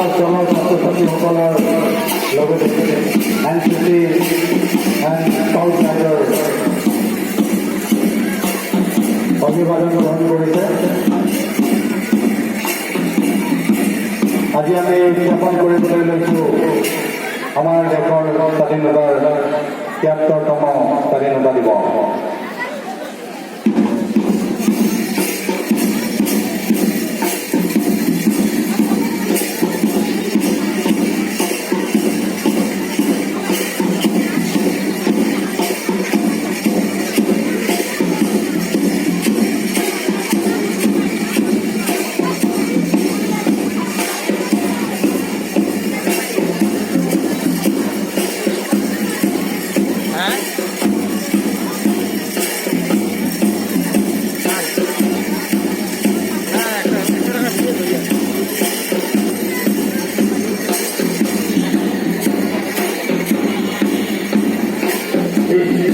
চলৰ ছাত্ৰ-ছাত্ৰীসকলৰ লগতে NCC and scout গাইডৰ অভিবাদন গ্ৰহণ কৰিছে। আজি আমি উদযাপন কৰিবলৈ লৈছোঁ আমাৰ দেশৰ স্বাধীনতাৰ ৭৩তম স্বাধীনতা দিৱস।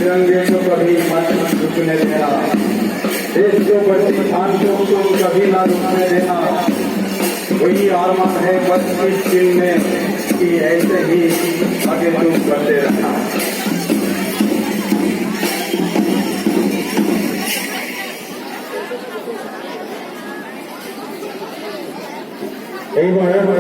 तिरंगे को कभी मत रुकने देना, देश को बढ़ती शांतियों को कभी ना रुकने देना। वही आरमान है बस इस दिल में कि ऐसे ही आगे तुम बढ़ते रहना।